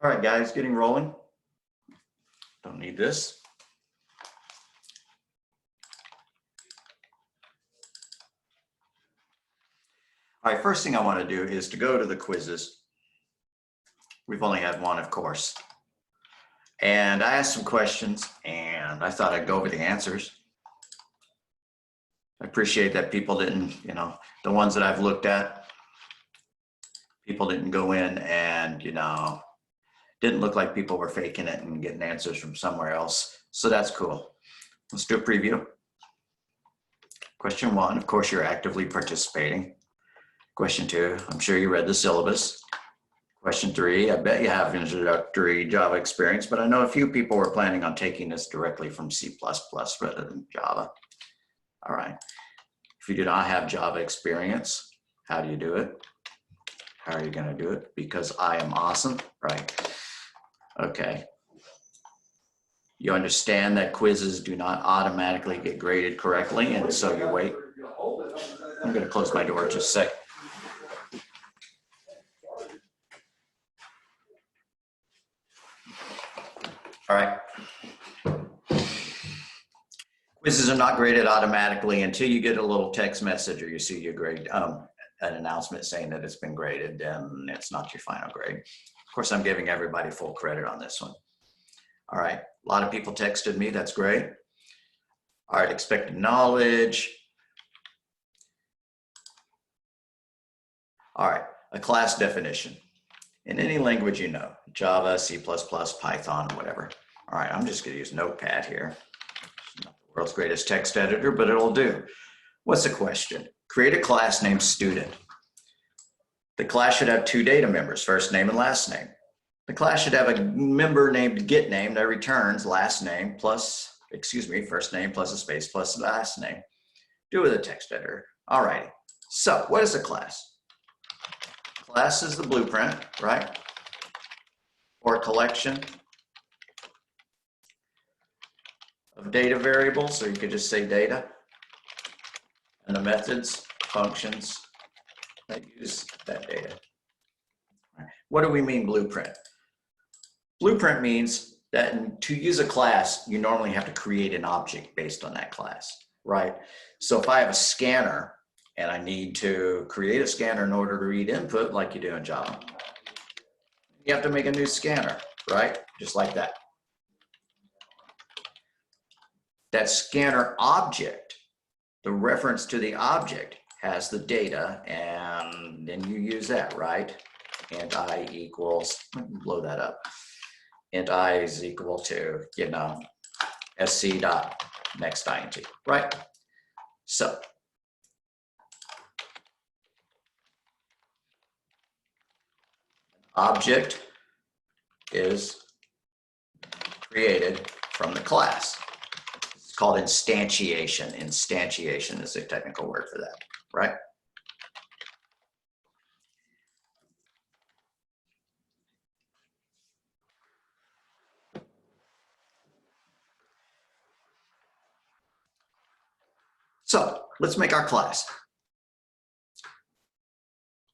All right, guys, getting rolling. Don't need this. All right, first thing I want to do is to go to the quizzes. We've only had one, of course. And I asked some questions, and I thought I'd go over the answers. I appreciate that people didn't, the ones that I've looked at, people didn't go in and, didn't look like people were faking it and getting answers from somewhere else. So that's cool. Let's do a preview. Question 1, of course, you're actively participating. Question 2, I'm sure you read the syllabus. Question 3, I bet you have introductory Java experience, but I know a few people were planning on taking this directly from C++ rather than Java. All right. If you do not have Java experience, how do you do it? How are you going to do it? Because I am awesome, right? Okay. You understand that quizzes do not automatically get graded correctly, and so you wait. I'm going to close my door just a sec. All right. Quizzes are not graded automatically until you get a little text message or you see your grade, an announcement saying that it's been graded, and it's not your final grade. Of course, I'm giving everybody full credit on this one. All right, a lot of people texted me, that's great. All right, expected knowledge. All right, a class definition. In any language you know, Java, C++, Python, whatever. All right, I'm just gonna use Notepad here. It's not the world's greatest text editor, but it'll do. What's the question? Create a class named student. The class should have 2 data members, first name and last name. The class should have a member named getName that returns last name plus, first name plus a space plus last name. Do it with a text editor. All righty. So what is a class? Class is the blueprint, right? Or a collection of data variables, so you could just say data. And the methods, functions that use that data. What do we mean blueprint? Blueprint means that to use a class, you normally have to create an object based on that class, right? So if I have a scanner and I need to create a scanner in order to read input like you do in Java, you have to make a new scanner, right? Just like that. That scanner object, the reference to the object has the data, and then you use that, right? And I equals, blow that up. And I is equal to, sc dot next int, right? So, object is created from the class. It's called instantiation. Instantiation is the technical word for that, right? So let's make our class.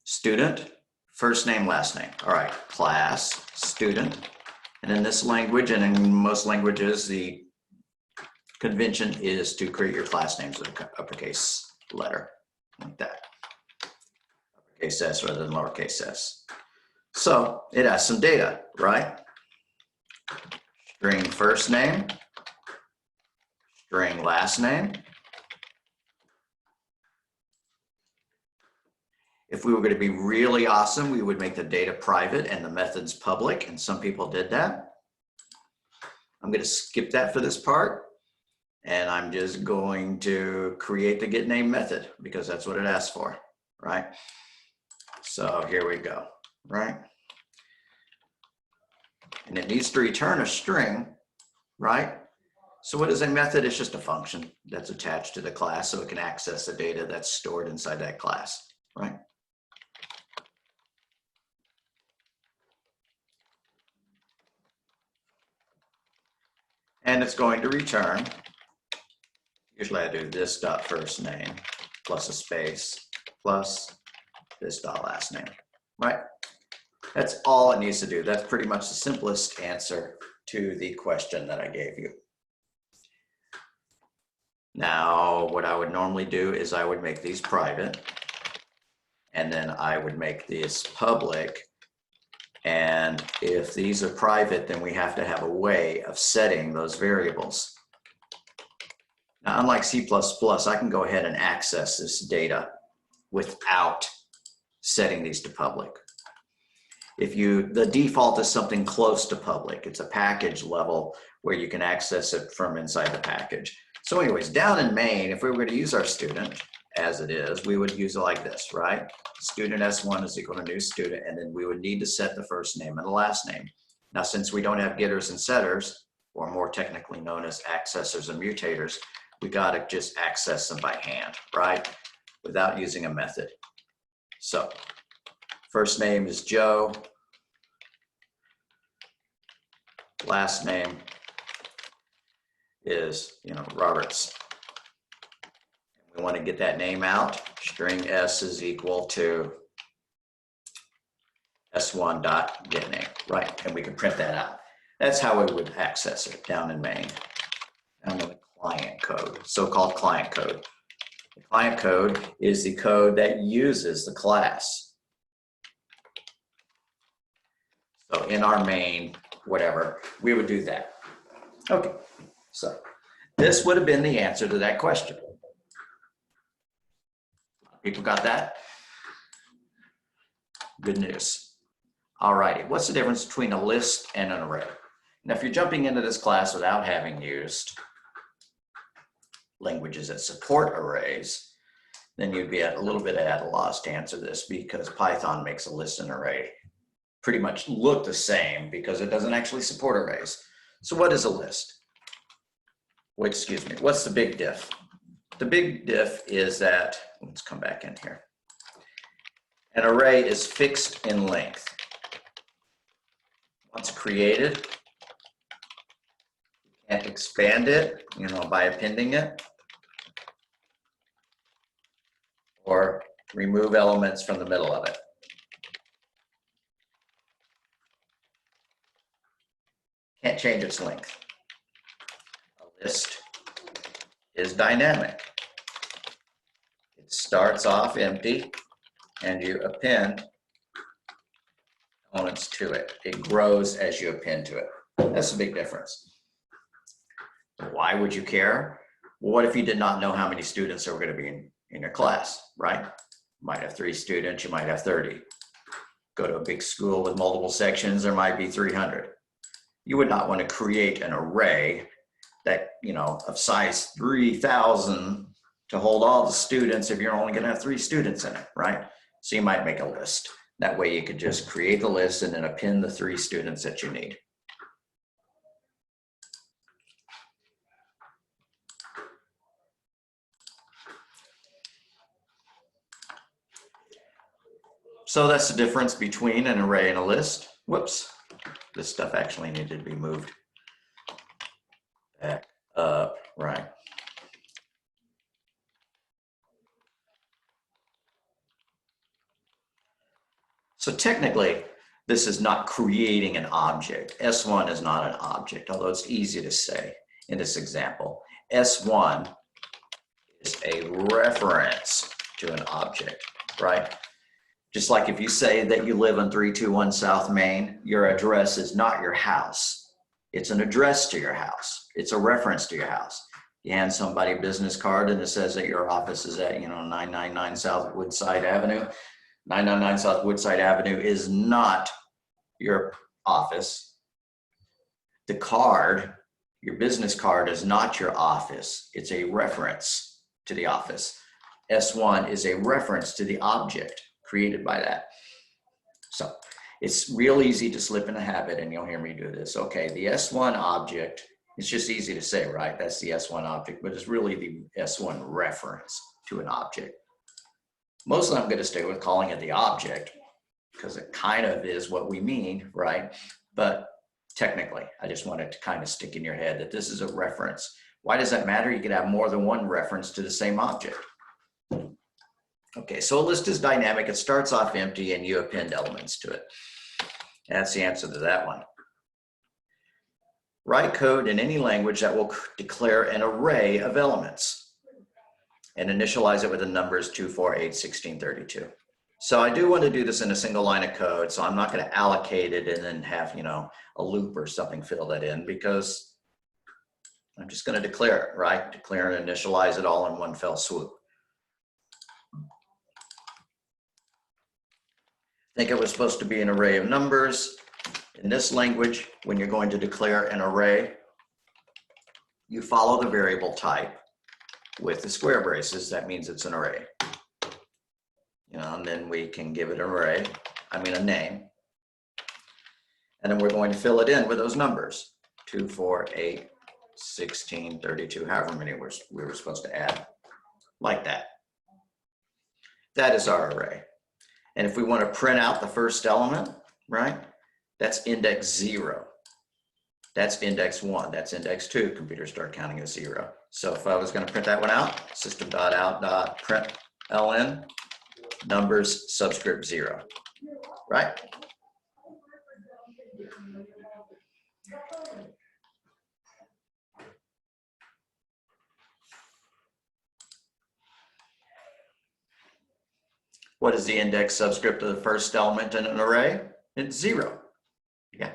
Student, first name, last name. All right, class, student. And in this language, and in most languages, the convention is to create your class names with an uppercase letter, like that. Uppercase S rather than lowercase s. So it has some data, right? String first name, string last name. If we were going to be really awesome, we would make the data private and the methods public, and some people did that. I'm going to skip that for this part, and I'm just going to create the getName method because that's what it asks for, right? So here we go, right? And it needs to return a string, right? So what is a method? It's just a function that's attached to the class so it can access the data that's stored inside that class, right? And it's going to return, usually I do this dot first name plus a space plus this dot last name, right? That's all it needs to do. That's pretty much the simplest answer to the question that I gave you. Now, what I would normally do is I would make these private, and then I would make this public. And if these are private, then we have to have a way of setting those variables. Now, unlike C++, I can go ahead and access this data without setting these to public. The default is something close to public. It's a package level where you can access it from inside the package. So anyways, down in main, if we were going to use our student as it is, we would use it like this, right? Student S1 is equal to new student, and then we would need to set the first name and the last name. Now, since we don't have getters and setters, or more technically known as accessors and mutators, we got to just access them by hand, right? Without using a method. So first name is Joe. Last name is, Roberts. We want to get that name out. String S is equal to S1.getName, right? And we can print that out. That's how we would access it down in main. Down in the client code, so-called client code. The client code is the code that uses the class. So in our main, whatever, we would do that. Okay, so this would have been the answer to that question. People got that? Good news. All righty, what's the difference between a list and an array? Now, if you're jumping into this class without having used languages that support arrays, then you'd be at a little bit at a loss to answer this, because Python makes a list and array pretty much look the same because it doesn't actually support arrays. So what is a list? Wait, excuse me, what's the big diff? The big diff is that, let's come back in here. An array is fixed in length. Once created, you can't expand it, by appending it, or remove elements from the middle of it. Can't change its length. A list is dynamic. It starts off empty, and you append elements to it. It grows as you append to it. That's a big difference. Why would you care? Well, what if you did not know how many students are going to be in your class, right? You might have 3 students, you might have 30. Go to a big school with multiple sections, there might be 300. You would not want to create an array that, of size 3,000 to hold all the students if you're only going to have 3 students in it, right? So you might make a list. That way you could just create the list and then append the 3 students that you need. So that's the difference between an array and a list. Whoops, this stuff actually needed to be moved back up, right? So technically, this is not creating an object. S1 is not an object, although it's easy to say in this example. S1 is a reference to an object, right? Just like if you say that you live on 321 South Main, your address is not your house. It's an address to your house. It's a reference to your house. You hand somebody a business card and it says that your office is at, 999 South Woodside Avenue. 999 South Woodside Avenue is not your office. The card, your business card, is not your office. It's a reference to the office. S1 is a reference to the object created by that. So it's real easy to slip in a habit, and you'll hear me do this. Okay, the S1 object, it's just easy to say, right? That's the S1 object, but it's really the S1 reference to an object. Mostly I'm going to stay with calling it the object because it kind of is what we mean, right? But technically, I just wanted to kind of stick in your head that this is a reference. Why does that matter? You could have more than one reference to the same object. Okay, so a list is dynamic. It starts off empty and you append elements to it. That's the answer to that one. Write code in any language that will declare an array of elements and initialize it with the numbers 2, 4, 8, 16, 32. So I do want to do this in a single line of code, so I'm not going to allocate it and then have, you know, a loop or something fill that in, because I'm just going to declare it, right? Declare and initialize it all in one fell swoop. I think it was supposed to be an array of numbers. In this language, when you're going to declare an array, you follow the variable type with the square braces. That means it's an array. You know, and then we can give it an array, a name. And then we're going to fill it in with those numbers, 2, 4, 8, 16, 32, however many we were supposed to add, like that. That is our array. And if we want to print out the first element, right, that's index 0. That's index 1. That's index 2. Computers start counting as 0. So if I was going to print that one out, system.out.println numbers subscript 0, right? What is the index subscript of the first element in an array? It's 0. Yeah.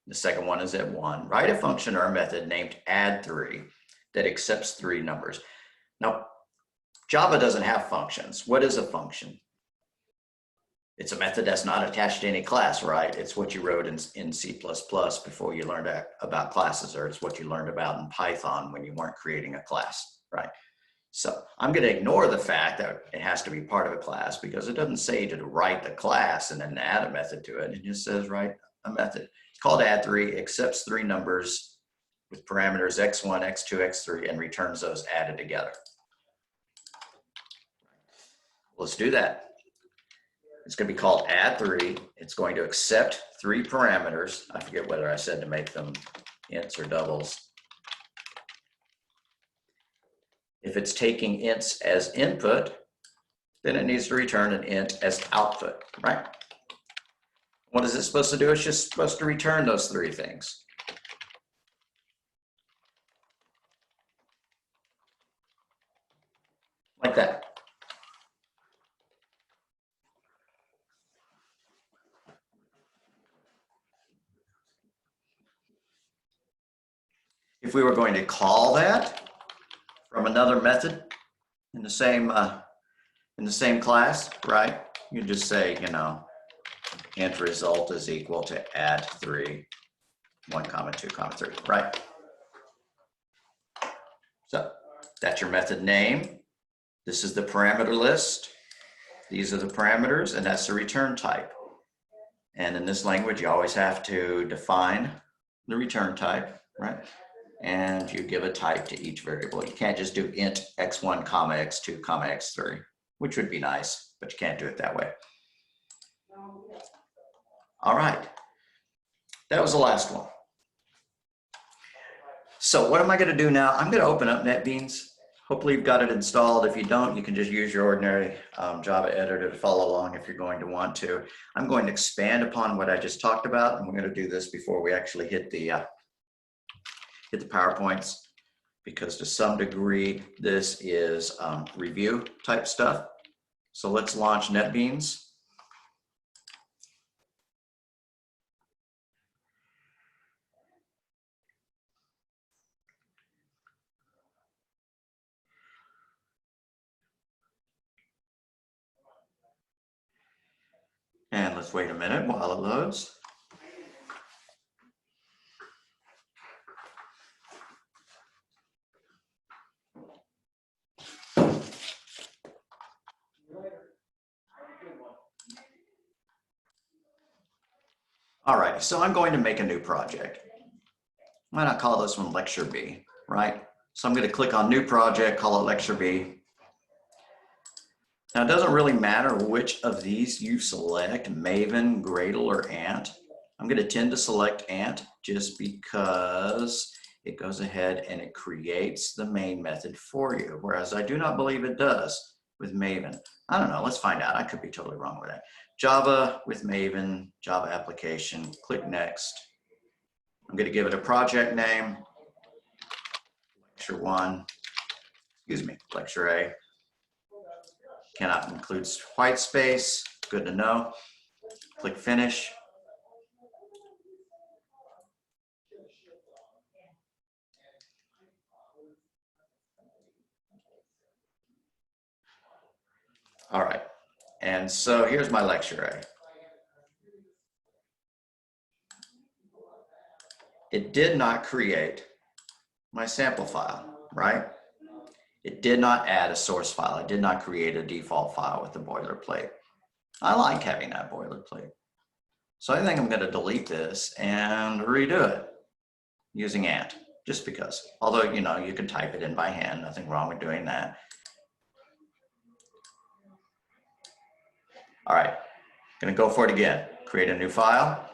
The second one is at 1. Write a function or a method named add3 that accepts 3 numbers. Now, Java doesn't have functions. What is a function? It's a method that's not attached to any class, right? It's what you wrote in C++ before you learned about classes, or it's what you learned about in Python when you weren't creating a class, right? So I'm going to ignore the fact that it has to be part of a class, because it doesn't say to write the class and then add a method to it. It just says write a method. It's called add3, accepts 3 numbers with parameters x1, x2, x3, and returns those added together. Let's do that. It's going to be called add3. It's going to accept 3 parameters. I forget whether I said to make them ints or doubles. If it's taking ints as input, then it needs to return an int as output, right? What is it supposed to do? It's just supposed to return those 3 things. Like that. If we were going to call that from another method in the same class, right? You just say, you know, int result is equal to add3, 1, 2, 3, right? So that's your method name. This is the parameter list. These are the parameters, and that's the return type. And in this language, you always have to define the return type, right? And you give a type to each variable. You can't just do int x1, x2, x3, which would be nice, but you can't do it that way. All right, that was the last one. So what am I going to do now? I'm going to open up Netbeans. Hopefully you've got it installed. If you don't, you can just use your ordinary Java editor to follow along if you're going to want to. I'm going to expand upon what I just talked about, and we're going to do this before we actually hit the PowerPoints, because to some degree this is review type stuff. So let's launch Netbeans. And let's wait a minute while it loads. All right, so I'm going to make a new project. Why not call this one Lecture B, right? So I'm going to click on New Project, call it Lecture B. Now, it doesn't really matter which of these you select, Maven, Gradle, or Ant. I'm going to tend to select Ant just because it goes ahead and it creates the main method for you, whereas I do not believe it does with Maven. I don't know, let's find out. I could be totally wrong with that. Java with Maven, Java application, click next. I'm going to give it a project name, lecture 1, excuse me, lecture A. Cannot include white space, good to know. Click finish. All right, and so here's my lecture A. It did not create my sample file, right? It did not add a source file. It did not create a default file with the boilerplate. I like having that boilerplate. So I think I'm going to delete this and redo it using ant, just because. Although, you know, you can type it in by hand, nothing wrong with doing that. All right, going to go for it again. Create a new file.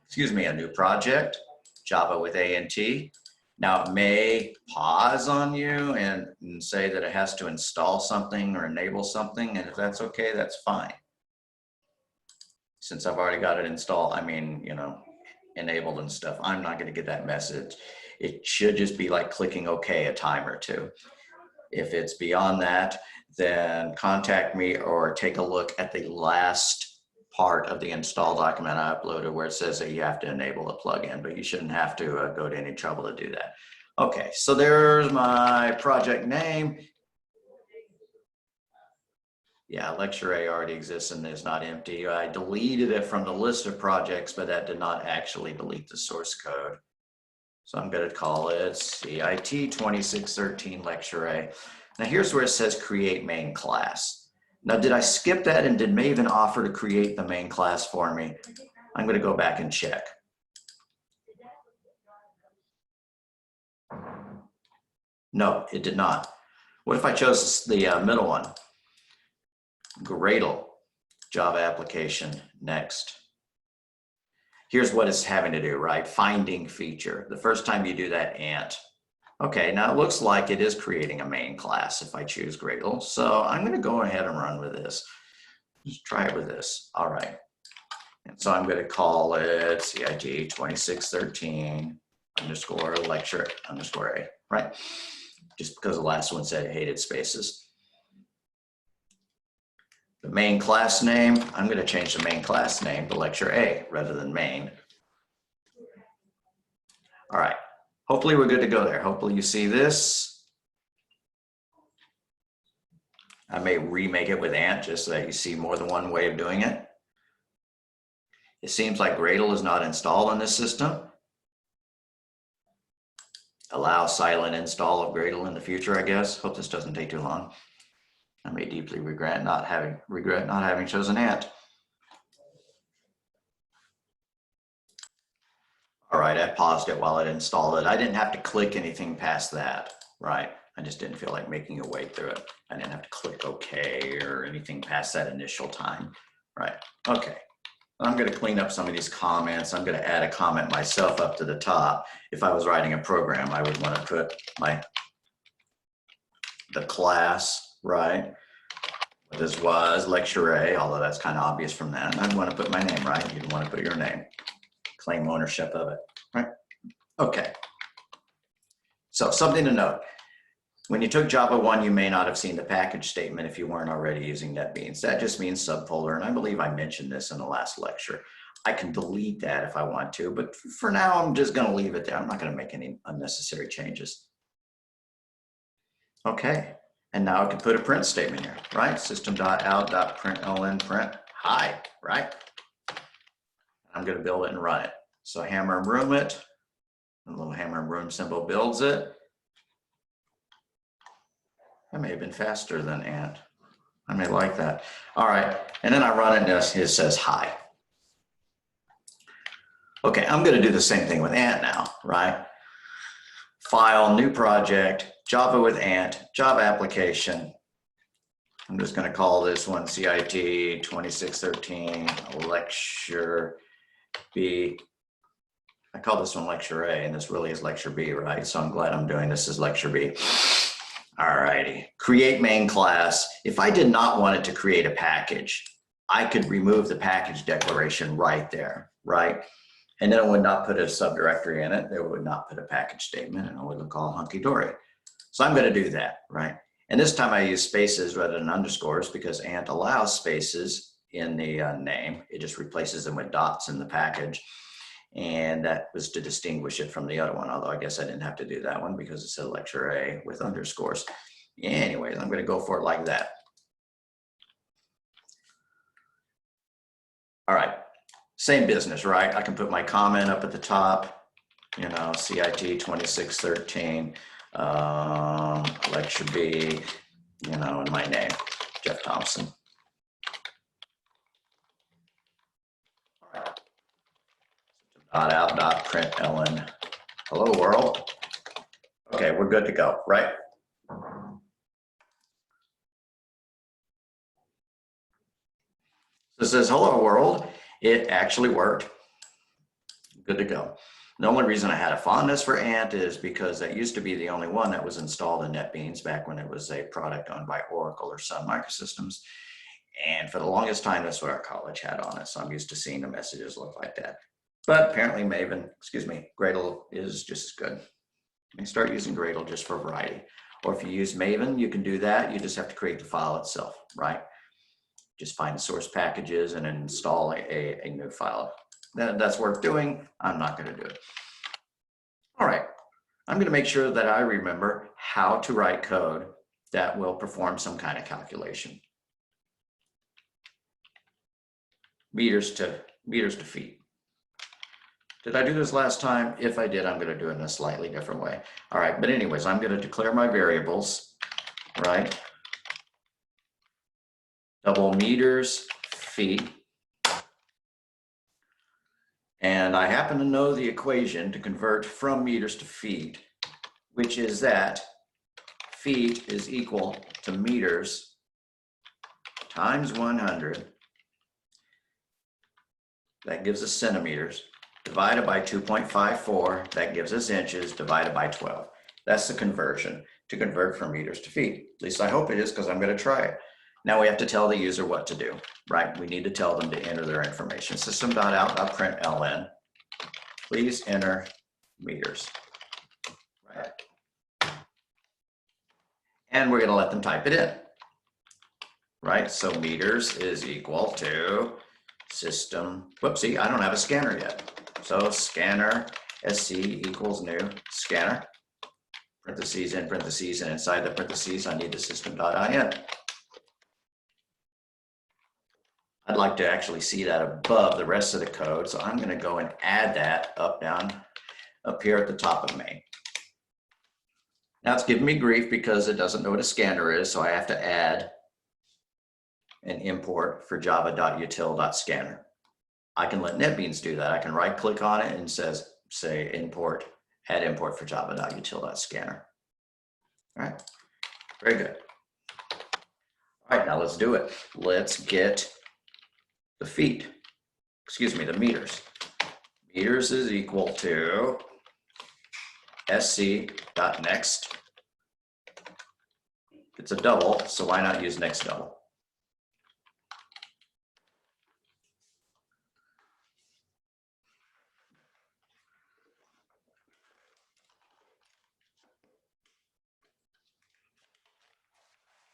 Excuse me, a new project, Java with A and T. Now it may pause on you and say that it has to install something or enable something, and if that's okay, that's fine. Since I've already got it installed, I mean, you know, enabled and stuff, I'm not going to get that message. It should just be like clicking OK a time or two. If it's beyond that, then contact me or take a look at the last part of the install document I uploaded where it says that you have to enable a plugin, but you shouldn't have to go to any trouble to do that. Okay, so there's my project name. Yeah, lecture A already exists and is not empty. I deleted it from the list of projects, but that did not actually delete the source code. So I'm going to call it CIT 2613 lecture A. Now here's where it says create main class. Now, did I skip that and did Maven offer to create the main class for me? I'm going to go back and check. No, it did not. What if I chose the middle one? Gradle, Java application, next. Here's what it's having to do, right? Finding feature. The first time you do that, ant. Okay, now it looks like it is creating a main class if I choose Gradle. So I'm going to go ahead and run with this. Just try it with this. All right. And so I'm going to call it CIT 2613 underscore lecture underscore A, right? Just because the last one said it hated spaces. The main class name, I'm going to change the main class name to lecture A rather than main. All right. Hopefully we're good to go there. Hopefully you see this. I may remake it with ant just so that you see more than one way of doing it. It seems like Gradle is not installed on this system. Allow silent install of Gradle in the future, I guess. Hope this doesn't take too long. I may deeply regret not having chosen ant. All right, I paused it while it installed it. I didn't have to click anything past that, right? I just didn't feel like making a way through it. I didn't have to click OK or anything past that initial time, right? Okay, I'm going to clean up some of these comments. I'm going to add a comment myself up to the top. If I was writing a program, I would want to put the class, right? This was lecture A, although that's kind of obvious from that. I'd want to put my name, right? You'd want to put your name. Claim ownership of it, right? Okay. So something to note. When you took Java 1, you may not have seen the package statement if you weren't already using Netbeans. That just means subfolder, and I believe I mentioned this in the last lecture. I can delete that if I want to, but for now, I'm just going to leave it there. I'm not going to make any unnecessary changes. Okay, and now I can put a print statement here, right? System.out.println print hi, right? I'm going to build it and run it. So hammer and room it. A little hammer and room symbol builds it. That may have been faster than ant. I may like that. All right, and then I run it and it says hi. Okay, I'm going to do the same thing with ant now, right? File, new project, Java with ant, Java application. I'm just going to call this one CIT 2613 lecture B. I call this one lecture A, and this really is lecture B, right? So I'm glad I'm doing this as lecture B. All righty, create main class. If I did not want it to create a package, I could remove the package declaration right there, right? And then it would not put a subdirectory in it. It would not put a package statement, and it would look all hunky-dory. So I'm going to do that, right? And this time I use spaces rather than underscores because Ant allows spaces in the name. It just replaces them with dots in the package. And that was to distinguish it from the other one, although I guess I didn't have to do that one because it said Lecture A with underscores. Anyways, I'm going to go for it like that. All right, same business, right? I can put my comment up at the top, you know, CIT 2613, Lecture B, you know, and my name, Jeff Thompson. All right. .out.println, hello world. Okay, we're good to go, right? So it says hello world. It actually worked. Good to go. The only reason I had a fondness for Ant is because that used to be the only one that was installed in Netbeans back when it was a product owned by Oracle or Sun Microsystems. And for the longest time, that's what our college had on it. So I'm used to seeing the messages look like that. But apparently Gradle is just as good. You can start using Gradle just for variety. Or if you use Maven, you can do that. You just have to create the file itself, right? Just find the source packages and install a new file. That's worth doing. I'm not going to do it. All right. I'm going to make sure that I remember how to write code that will perform some kind of calculation. Meters to feet. Did I do this last time? If I did, I'm going to do it in a slightly different way. All right, but anyways, I'm going to declare my variables, right? Double meters, feet. And I happen to know the equation to convert from meters to feet, which is that feet is equal to meters times 100. That gives us centimeters. Divided by 2.54, that gives us inches, divided by 12. That's the conversion, to convert from meters to feet. At least I hope it is, because I'm going to try it. Now we have to tell the user what to do, right? We need to tell them to enter their information. System.out.println, please enter meters, right? And we're going to let them type it in, right? So meters is equal to system, whoopsie, I don't have a scanner yet. So scanner sc equals new scanner, parentheses in parentheses, and inside the parentheses, I need the system.in. I'd like to actually see that above the rest of the code, so I'm going to go and add that up here at the top of main. Now it's giving me grief because it doesn't know what a scanner is, so I have to add an import for java.util.scanner. I can let Netbeans do that. I can right click on it and say import, add import for java.util.scanner. All right, very good. All right, now let's do it. Let's get the feet, the meters. Meters is equal to sc.next. It's a double, so why not use next double?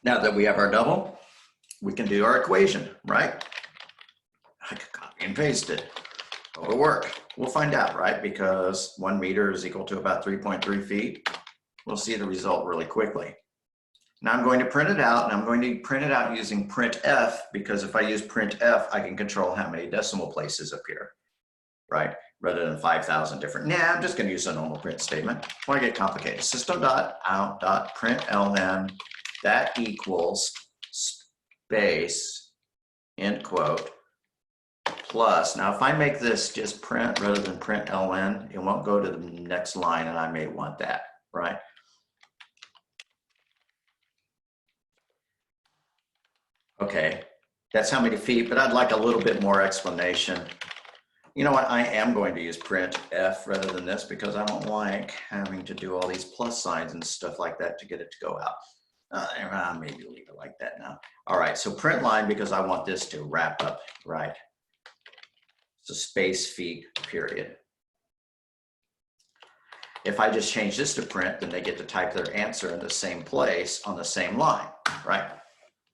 Now that we have our double, we can do our equation, right? I could copy and paste it. It'll work. We'll find out, right? Because 1 meter is equal to about 3.3 feet. We'll see the result really quickly. Now I'm going to print it out, and I'm going to print it out using printf, because if I use printf, I can control how many decimal places appear, right? Rather than 5,000 different. Nah, I'm just going to use a normal print statement. Why get complicated? System.out.println, that equals space, end quote, plus. Now, if I make this just print rather than println, it won't go to the next line, and I may want that, right? Okay, that's how many feet, but I'd like a little bit more explanation. You know what, I am going to use printf rather than this because I don't like having to do all these plus signs and stuff like that to get it to go out. Maybe leave it like that now. All right, so print line, because I want this to wrap up, right? So space feet period. If I just change this to print, then they get to type their answer in the same place on the same line, right?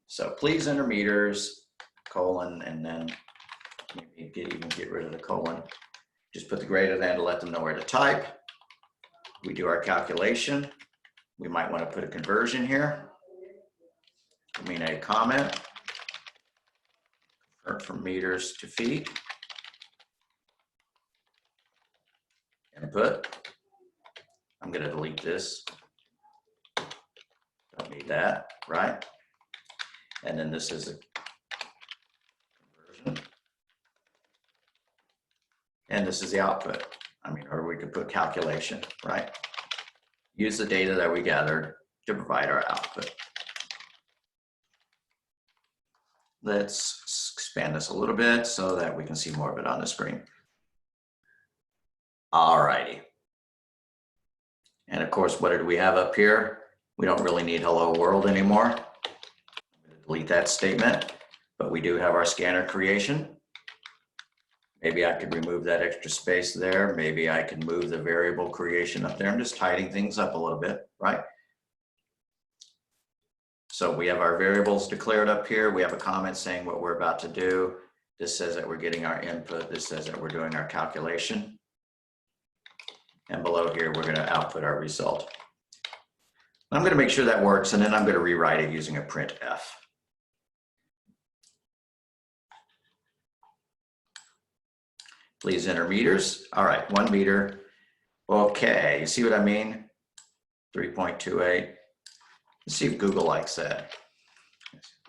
So please enter meters, colon, and then maybe even get rid of the colon. Just put the greater than to let them know where to type. We do our calculation. We might want to put a conversion here. I mean a comment. Convert from meters to feet. Input. I'm going to delete this. Don't need that, right? And then this is a conversion. And this is the output. I mean, or we could put calculation, right? Use the data that we gathered to provide our output. Let's expand this a little bit so that we can see more of it on the screen. All righty. And of course, what did we have up here? We don't really need hello world anymore. I'm going to delete that statement, but we do have our scanner creation. Maybe I could remove that extra space there. Maybe I can move the variable creation up there. I'm just tidying things up a little bit, right? So we have our variables declared up here. We have a comment saying what we're about to do. This says that we're getting our input. This says that we're doing our calculation. And below here, we're going to output our result. I'm going to make sure that works, and then I'm going to rewrite it using a printf. Please enter meters. All right, 1 meter. Okay, you see what I mean? 3.28. Let's see if Google likes that.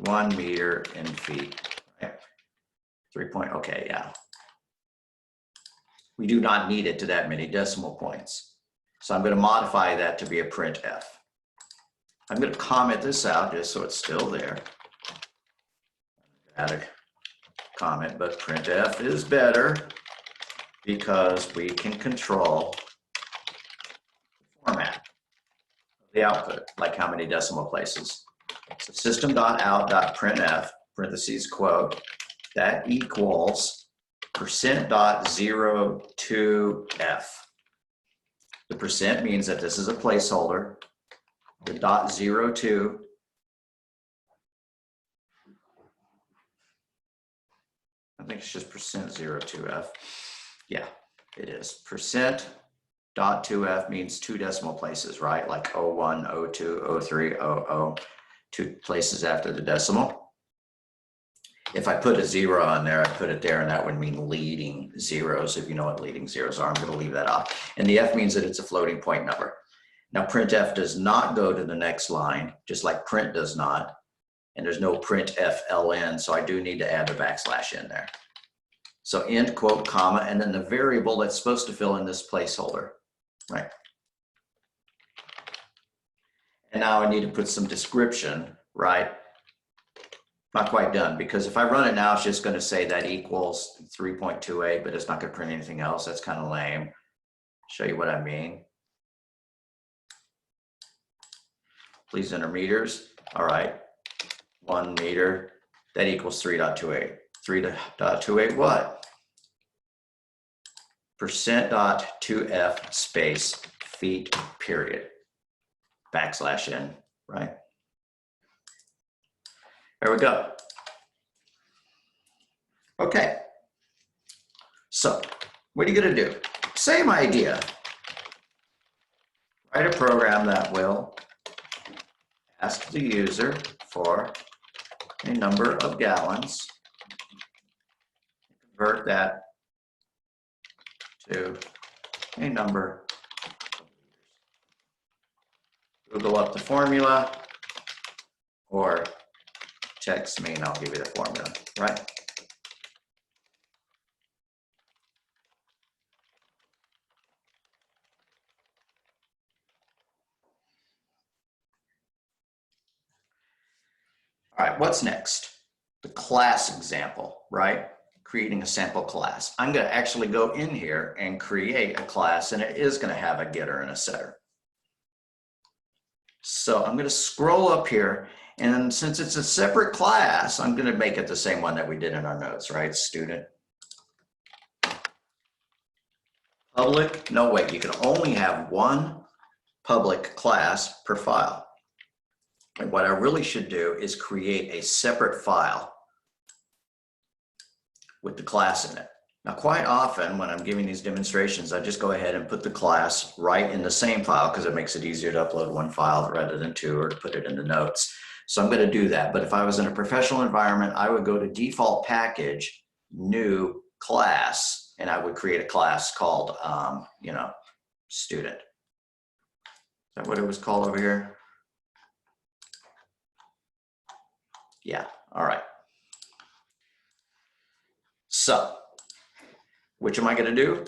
1 meter in feet. Right? 3 point, okay, yeah. We do not need it to that many decimal points. So I'm going to modify that to be a printf. I'm going to comment this out just so it's still there. Add a comment, but printf is better because we can control the format of the output, like how many decimal places. So system.out.printf, parentheses, quote, that equals %.02f. The percent means that this is a placeholder. The .02 I think it's just %02f. Yeah, it is. %.2f means 2 decimal places, right? Like 01, 02, 03, 00, 2 places after the decimal. If I put a 0 on there, I put it there, and that would mean leading zeros. If you know what leading zeros are, I'm going to leave that off. And the f means that it's a floating point number. Now, printf does not go to the next line, just like print does not. And there's no printf-ln, so I do need to add the backslash in there. So end, quote, comma, and then the variable that's supposed to fill in this placeholder, right? And now I need to put some description, right? Not quite done, because if I run it now, it's just going to say that equals 3.28, but it's not going to print anything else. That's kind of lame. Show you what I mean. Please enter meters. All right, 1 meter, that equals 3.28. 3.28 what? %.2f space feet period. Backslash n, right? There we go. Okay. So what are you going to do? Same idea. Write a program that will ask the user for a number of gallons. Convert that to a number of liters. Google up the formula or text me and I'll give you the formula, right? All right, what's next? The class example, right? Creating a sample class. I'm going to actually go in here and create a class, and it is going to have a getter and a setter. So I'm going to scroll up here, and since it's a separate class, I'm going to make it the same one that we did in our notes, right? Student. Public, no wait, you can only have one public class per file. And what I really should do is create a separate file with the class in it. Now, quite often when I'm giving these demonstrations, I just go ahead and put the class right in the same file because it makes it easier to upload one file rather than two, or to put it in the notes. So I'm going to do that. But if I was in a professional environment, I would go to default package, new class, and I would create a class called, student. Is that what it was called over here? Yeah, all right. So, which am I going to do?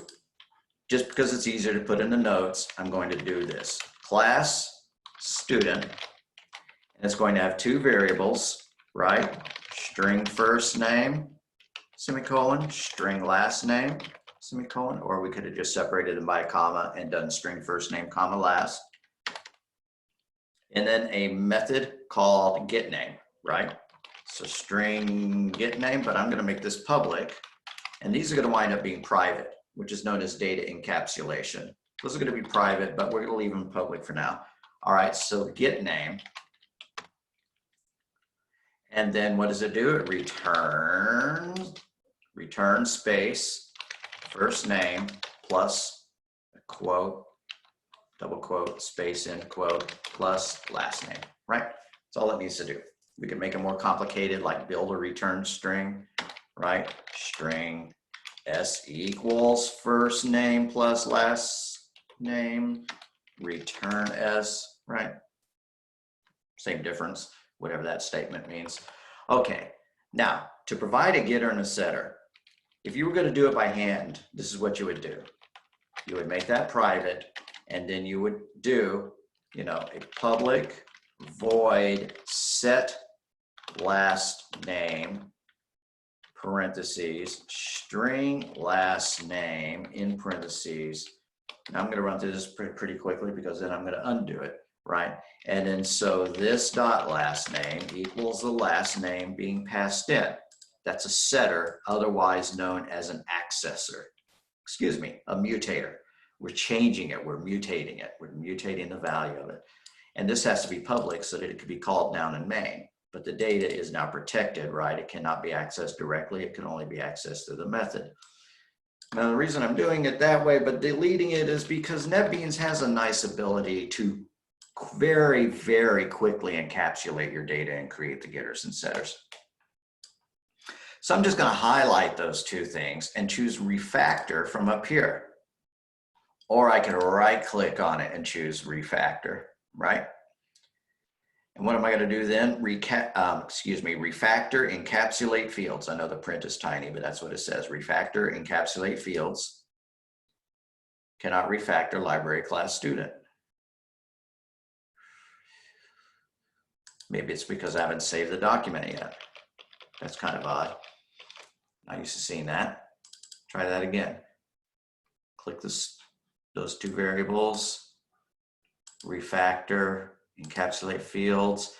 Just because it's easier to put in the notes, I'm going to do this. Class student, and it's going to have two variables, right? String first name, semicolon, string last name, semicolon, or we could have just separated them by a comma and done string first name, comma last. And then a method called getName, right? So string getName, but I'm going to make this public. And these are going to wind up being private, which is known as data encapsulation. Those are going to be private, but we're going to leave them public for now. All right, so getName. And then what does it do? It returns space, first name, plus a quote, double quote, space in quote, plus last name, right? That's all it needs to do. We can make it more complicated, like build a return string, right? String S equals first name plus last name, return S, right? Same difference, whatever that statement means. Okay, now to provide a getter and a setter, if you were going to do it by hand, this is what you would do. You would make that private, and then you would do, a public void set last name, parentheses, string last name in parentheses. Now I'm going to run through this pretty quickly because then I'm going to undo it, right? And then so this dot last name equals the last name being passed in. That's a setter, otherwise known as an accessor. Excuse me, a mutator. We're changing it, we're mutating it, we're mutating the value of it. And this has to be public so that it can be called down in main. But the data is now protected, right? It cannot be accessed directly. It can only be accessed through the method. Now, the reason I'm doing it that way, but deleting it, is because Netbeans has a nice ability to very, very quickly encapsulate your data and create the getters and setters. So I'm just going to highlight those two things and choose Refactor from up here. Or I can right-click on it and choose Refactor, right? And what am I going to do then? Refactor, encapsulate fields. I know the print is tiny, but that's what it says. Refactor, encapsulate fields. Cannot refactor library class student. Maybe it's because I haven't saved the document yet. That's kind of odd. Not used to seeing that. Try that again. Click those two variables. Refactor, encapsulate fields,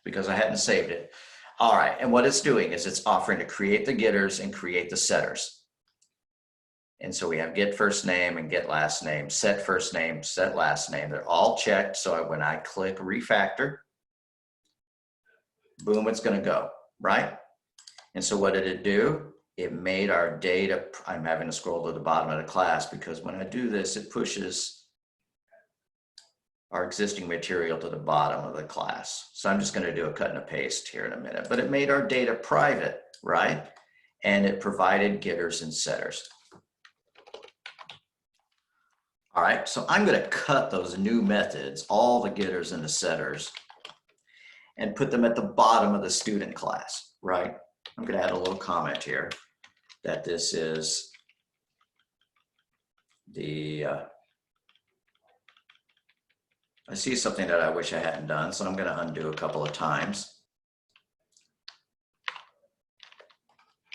because I hadn't saved it. All right, and what it's doing is it's offering to create the getters and create the setters. And so we have get first name and get last name, set first name, set last name. They're all checked. So when I click Refactor, boom, it's going to go, right? And so what did it do? It made our data, I'm having to scroll to the bottom of the class because when I do this, it pushes our existing material to the bottom of the class. So I'm just going to do a cut and a paste here in a minute, but it made our data private, right? And it provided getters and setters. All right, so I'm going to cut those new methods, all the getters and the setters, and put them at the bottom of the student class, right? I'm going to add a little comment here that this is the, I see something that I wish I hadn't done, so I'm going to undo a couple of times.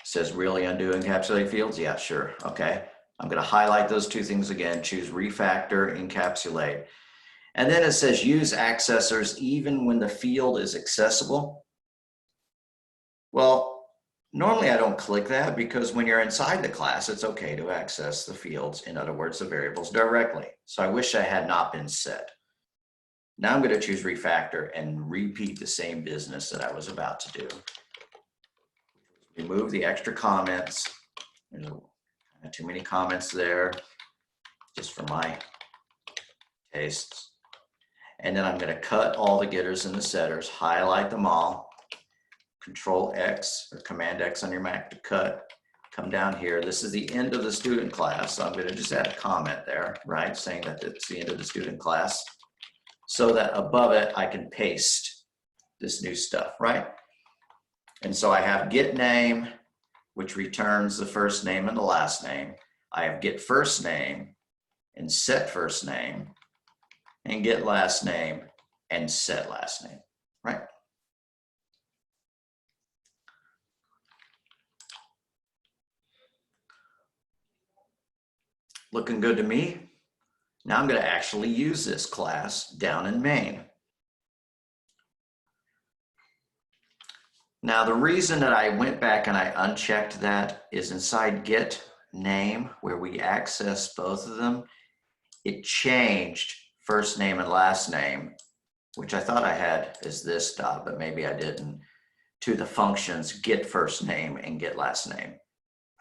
It says really undo encapsulate fields? Yeah, sure. Okay. I'm going to highlight those two things again, choose Refactor, Encapsulate. And then it says use accessors even when the field is accessible. Well, normally I don't click that because when you're inside the class, it's okay to access the fields, in other words, the variables directly. So I wish I had not been set. Now I'm going to choose refactor and repeat the same business that I was about to do. Remove the extra comments. There's kind of too many comments there, just for my tastes. And then I'm going to cut all the getters and the setters, highlight them all, Control X or Command X on your Mac to cut, come down here. This is the end of the student class. So I'm going to just add a comment there, right? Saying that it's the end of the student class so that above it, I can paste this new stuff, right? And so I have get name, which returns the first name and the last name. I have get first name and set first name, and get last name and set last name, right? Looking good to me. Now I'm going to actually use this class down in main. Now the reason that I went back and I unchecked that is inside get name, where we access both of them, it changed first name and last name, which I thought I had as this dot, but maybe I didn't, to the functions get first name and get last name,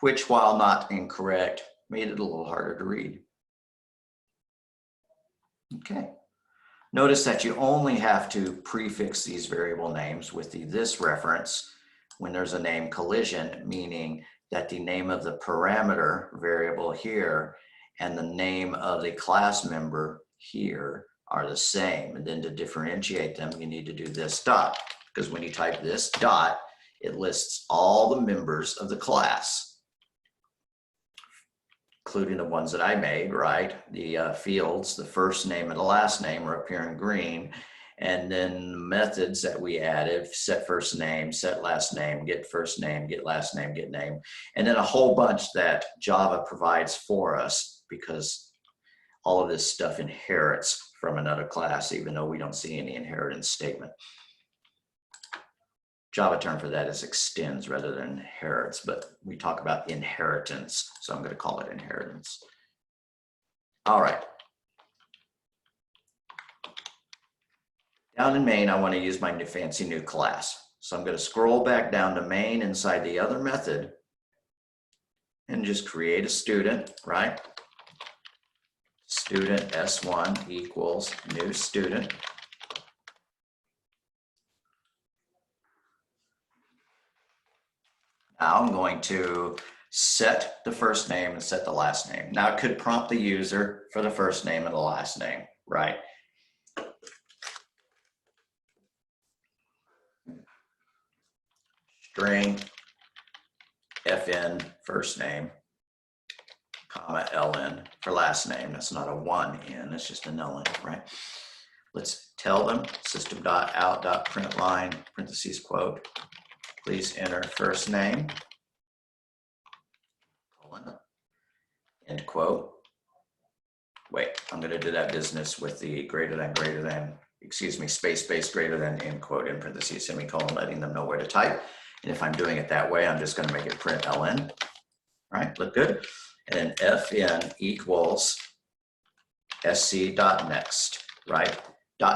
which, while not incorrect, made it a little harder to read. Okay. Notice that you only have to prefix these variable names with the this reference when there's a name collision, meaning that the name of the parameter variable here and the name of the class member here are the same. And then to differentiate them, you need to do this dot, because when you type this dot, it lists all the members of the class, including the ones that I made, right? The fields, the first name and the last name are up here in green. And then the methods that we added, set first name, set last name, get first name, get last name, get name. And then a whole bunch that Java provides for us, because all of this stuff inherits from another class, even though we don't see any inheritance statement. Java term for that is extends rather than inherits, but we talk about inheritance, so I'm going to call it inheritance. All right. Down in main, I want to use my fancy new class. So I'm going to scroll back down to main inside the other method and just create a student, right? Student S1 equals new student. Now I'm going to set the first name and set the last name. Now it could prompt the user for the first name and the last name, right? String FN first name, comma LN for last name. That's not a 1N, it's just an LN, right? Let's tell them system.out.println, parentheses quote, please enter first name, colon, end quote. Wait, I'm going to do that business with the greater than, excuse me, space greater than, end quote, in parentheses, semicolon, letting them know where to type. And if I'm doing it that way, I'm just going to make it print ln. Right, look good. And then fn equals sc.next, right?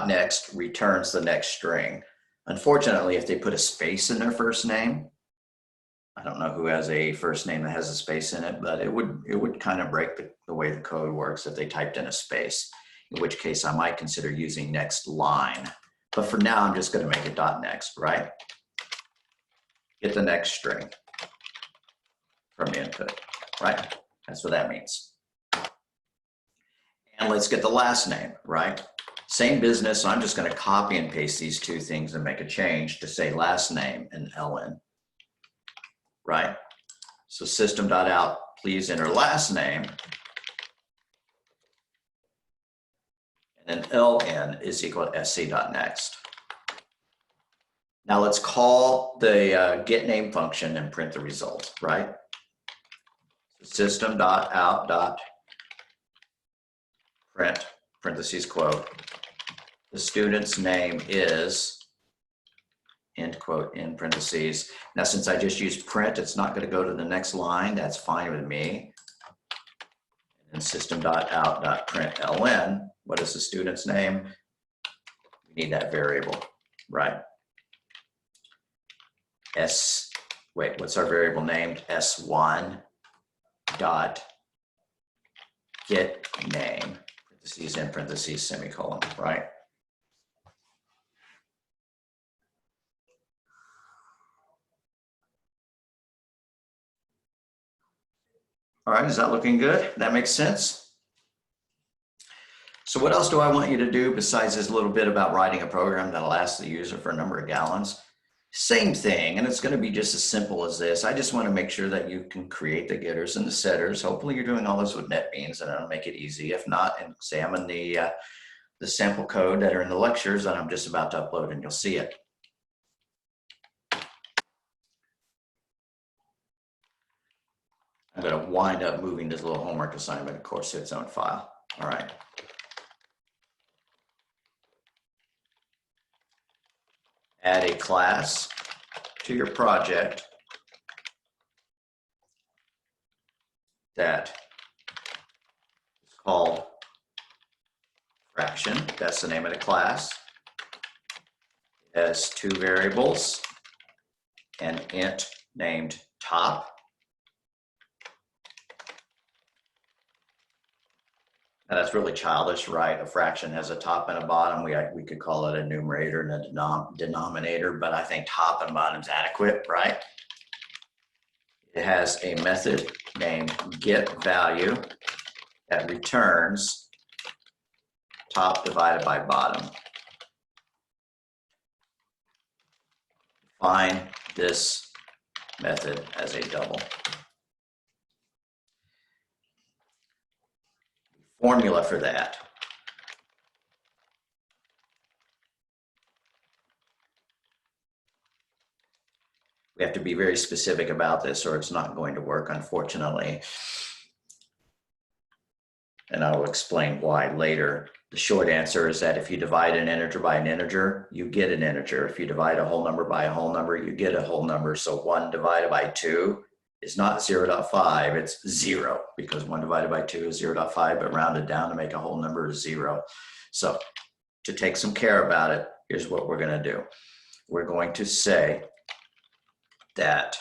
.next returns the next string. Unfortunately, if they put a space in their first name, I don't know who has a first name that has a space in it, but it would kind of break the way the code works if they typed in a space, in which case I might consider using next line. But for now, I'm just going to make it .next, right? Get the next string from input, right? That's what that means. And let's get the last name, right? Same business, so I'm just going to copy and paste these two things and make a change to say last name and ln, right? So system.out, please enter last name. And then ln is equal to sc.next. Now let's call the get name function and print the result, right? System.out.print, parentheses quote, the student's name is, end quote, in parentheses. Now, since I just used print, it's not going to go to the next line. That's fine with me. And system.out.println, what is the student's name? We need that variable, right? What's our variable named? S1 dot get name, parentheses, in parentheses, semicolon, right? All right, is that looking good? That makes sense? So what else do I want you to do besides this little bit about writing a program that'll ask the user for a number of gallons? Same thing, and it's going to be just as simple as this. I just want to make sure that you can create the getters and the setters. Hopefully you're doing all this with Netbeans, and it'll make it easy. If not, examine the sample code that are in the lectures that I'm just about to upload, and you'll see it. I'm going to wind up moving this little homework assignment, of course, to its own file. All right. Add a class to your project that is called fraction. That's the name of the class. It has two variables, an int named top Now that's really childish, right? A fraction has a top and a bottom. We could call it a numerator and a denominator, but I think top and bottom is adequate, right? It has a method named getValue that returns top divided by bottom. Define this method as a double. Formula for that. We have to be very specific about this or it's not going to work, unfortunately. And I will explain why later. The short answer is that if you divide an integer by an integer, you get an integer. If you divide a whole number by a whole number, you get a whole number. So 1 divided by 2 is not 0.5, it's 0, because 1 divided by 2 is 0.5, but rounded down to make a whole number is 0. So to take some care about it, here's what we're going to do. We're going to say that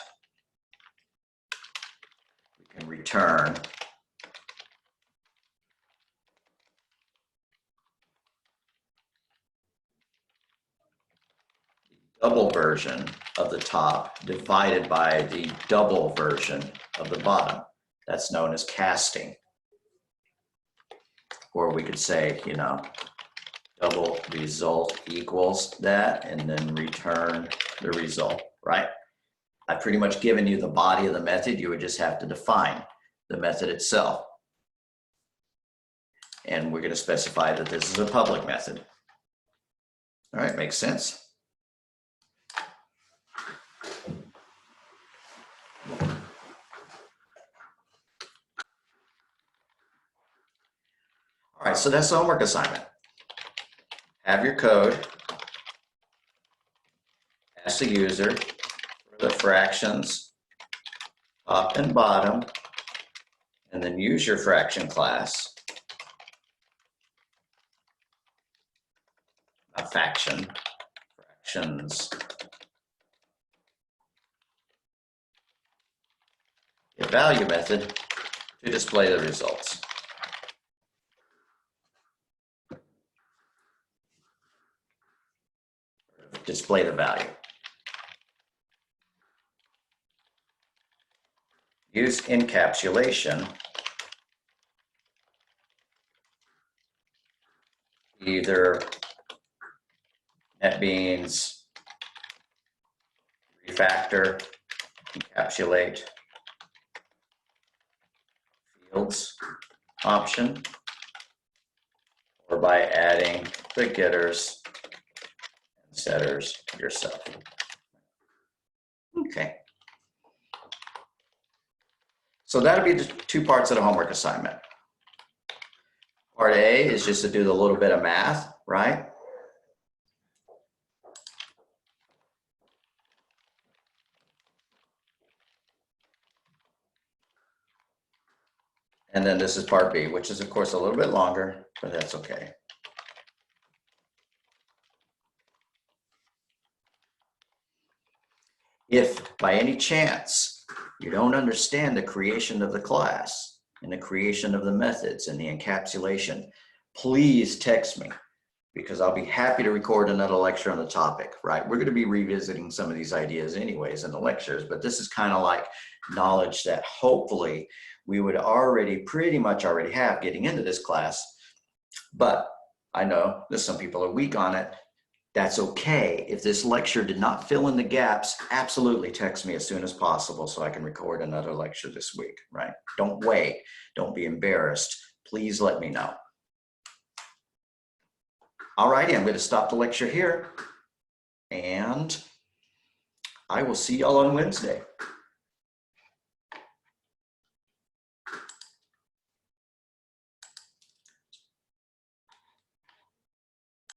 we can return double version of the top divided by the double version of the bottom. That's known as casting. Or we could say, you know, double result equals that and then return the result, right? I've pretty much given you the body of the method. You would just have to define the method itself. And we're going to specify that this is a public method. All right, makes sense? All right, so that's the homework assignment. Have your code, ask the user for the fractions top and bottom, and then use your fraction class, not faction, fractions. The value method to display the results. Display the value. Use encapsulation either Netbeans, Refactor, Encapsulate, fields option, or by adding the getters and setters yourself. Okay. So that'll be the 2 parts of the homework assignment. Part A is just to do a little bit of math, right? And then this is part B, which is of course a little bit longer, but that's okay. If by any chance you don't understand the creation of the class and the creation of the methods and the encapsulation, please text me, because I'll be happy to record another lecture on the topic, right? We're going to be revisiting some of these ideas anyways in the lectures, but this is kind of like knowledge that hopefully we would pretty much already have getting into this class. But I know that some people are weak on it. That's okay. If this lecture did not fill in the gaps, absolutely text me as soon as possible so I can record another lecture this week, right? Don't wait. Don't be embarrassed. Please let me know. All righty, I'm going to stop the lecture here, and I will see y'all on Wednesday.